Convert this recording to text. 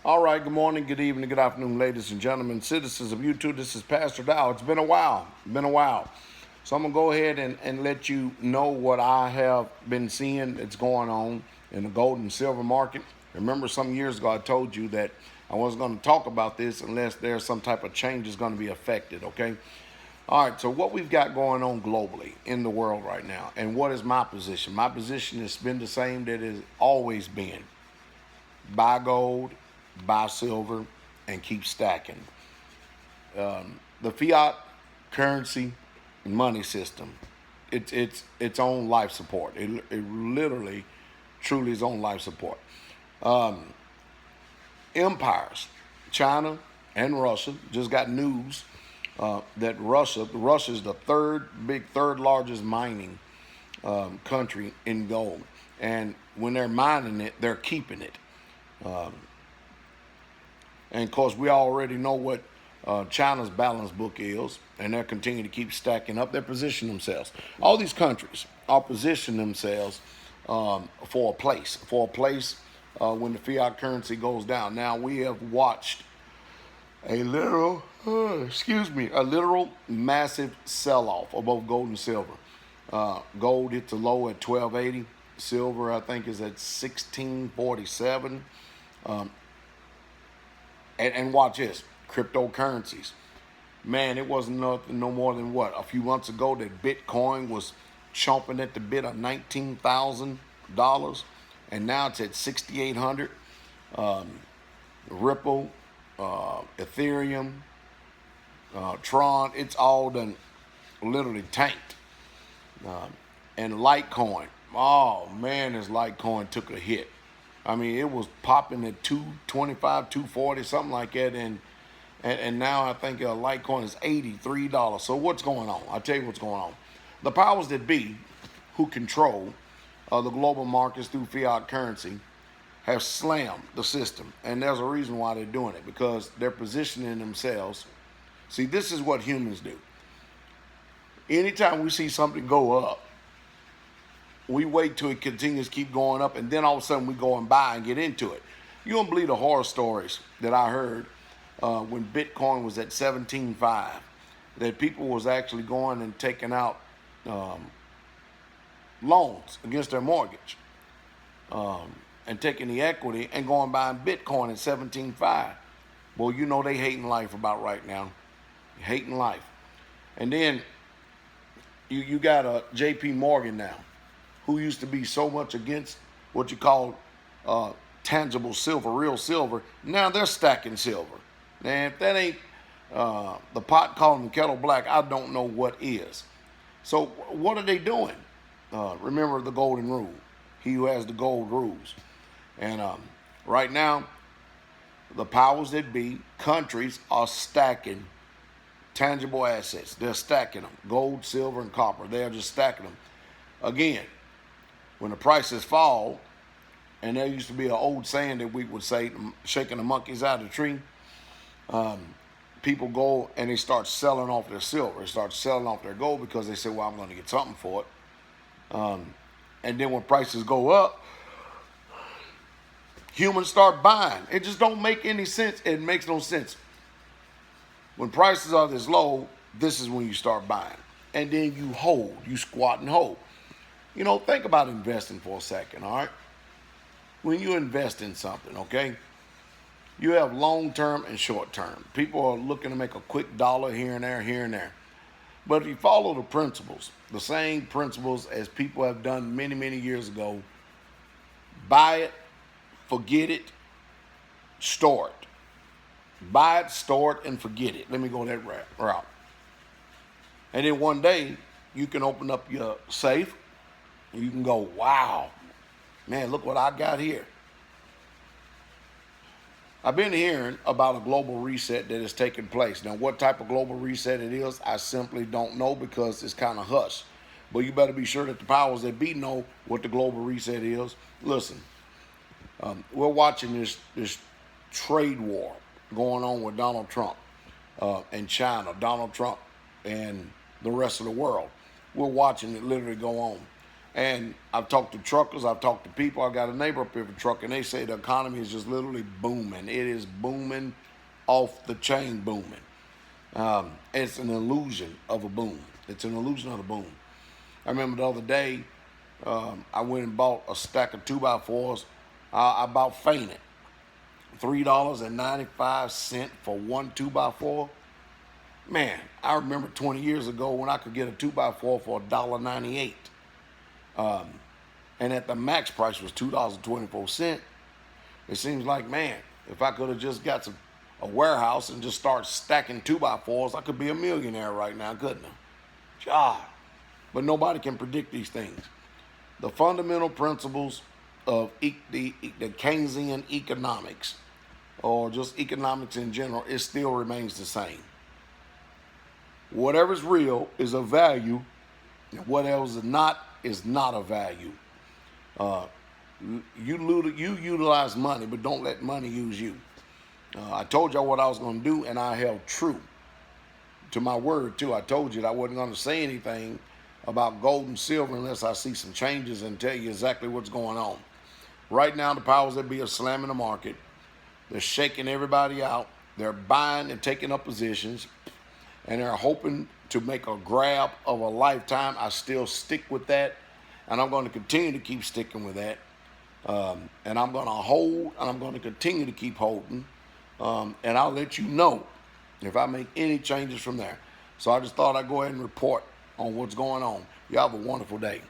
All right, good morning, good evening, good afternoon, ladies and gentlemen, citizens of YouTube. This is Pastor Dowell. It's been a while. So I'm going to go ahead and let you know what I have been seeing that's going on in the gold and silver market. Remember, some years ago I told you that I wasn't going to talk about this unless there's some type of change is going to be affected, okay? All right, so what we've got going on globally in the world right now, and what is my position? My position has been the same that it has always been. Buy gold, buy silver, and keep stacking. The fiat currency money system, it's its own life support. It literally, truly is on life support. Empires, China and Russia, just got news that Russia is the third largest mining country in gold, and when they're mining it, they're keeping it. And of course, we already know what China's balance book is, and they're continuing to keep stacking up. They're positioning themselves. All these countries are positioning themselves for a place, when the fiat currency goes down. Now, we have watched a literal, a literal massive sell-off of both gold and silver. Gold hit the low at 1280. Silver, I think, is at 1647. And watch this, cryptocurrencies. Man, it wasn't nothing no more than what, a few months ago that Bitcoin was chomping at the bit of $19,000, and now it's at 6,800. Ripple, Ethereum, Tron, it's all done literally tanked. And Litecoin, oh man, this Litecoin took a hit. I mean, it was popping at 225, 240, something like that, and now I think Litecoin is $83. So what's going on? I'll tell you what's going on. The powers that be, who control the global markets through fiat currency, have slammed the system, and there's a reason why they're doing it, because they're positioning themselves. See, this is what humans do. Anytime we see something go up, we wait till it continues to keep going up, and then all of a sudden we go and buy and get into it. You don't believe the horror stories that I heard when Bitcoin was at 17.5, that people was actually going and taking out loans against their mortgage, and taking the equity and going buying Bitcoin at 17.5. Well, you know they hating life about right now, hating life. And then you got a J.P. Morgan now, who used to be so much against what you call tangible silver, real silver. Now they're stacking silver. And if that ain't the pot calling the kettle black, I don't know what is. So what are they doing? Remember the golden rule. He who has the gold rules. And right now, the powers that be, countries, are stacking tangible assets. They're stacking them. Gold, silver, and copper. They're just stacking them. Again, when the prices fall, and there used to be an old saying that we would say, shaking the monkeys out of the tree, people go and they start selling off their silver, they start selling off their gold, because they say, well, I'm going to get something for it. And then when prices go up, humans start buying. It just don't make any sense. It makes no sense. When prices are this low, this is when you start buying. And then you hold, you squat and hold. You know, think about investing for a second, all right? When you invest in something, okay, you have long-term and short-term. People are looking to make a quick dollar here and there, here and there. But if you follow the principles, the same principles as people have done many, many years ago, buy it, forget it, store it. Buy it, store it, and forget it. Let me go that route. And then one day, you can open up your safe, you can go, wow, man, look what I got here. I've been hearing about a global reset that is taking place. Now, what type of global reset it is, I simply don't know, because it's kind of hush. But you better be sure that the powers that be know what the global reset is. Listen, we're watching this trade war going on with Donald Trump and China, Donald Trump and the rest of the world. We're watching it literally go on. And I've talked to truckers, I've talked to people. I got a neighbor up here for truck, and they say the economy is just literally booming. It is booming, off the chain booming. It's an illusion of a boom. It's an illusion of a boom. I remember the other day, I went and bought a stack of 2x4s. I about fainted. $3.95 for one 2x4. Man, I remember 20 years ago when I could get a 2x4 for $1.98. And at the max price was $2.24. It seems like, man, if I could have just got a warehouse and just start stacking 2x4s, I could be a millionaire right now, couldn't I? God. But nobody can predict these things. The fundamental principles of the Keynesian economics, or just economics in general, it still remains the same. Whatever's real is of value, and whatever is not of value. You utilize money, but don't let money use you. I told y'all what I was going to do, and I held true to my word, too. I told you that I wasn't going to say anything about gold and silver unless I see some changes and tell you exactly what's going on. Right now, the powers that be are slamming the market. They're shaking everybody out. They're buying and taking up positions, and they're hoping to make a grab of a lifetime. I still stick with that, and I'm going to continue to keep sticking with that. And I'm going to hold, and I'm going to continue to keep holding, and I'll let you know if I make any changes from there. So I just thought I'd go ahead and report on what's going on. You have a wonderful day.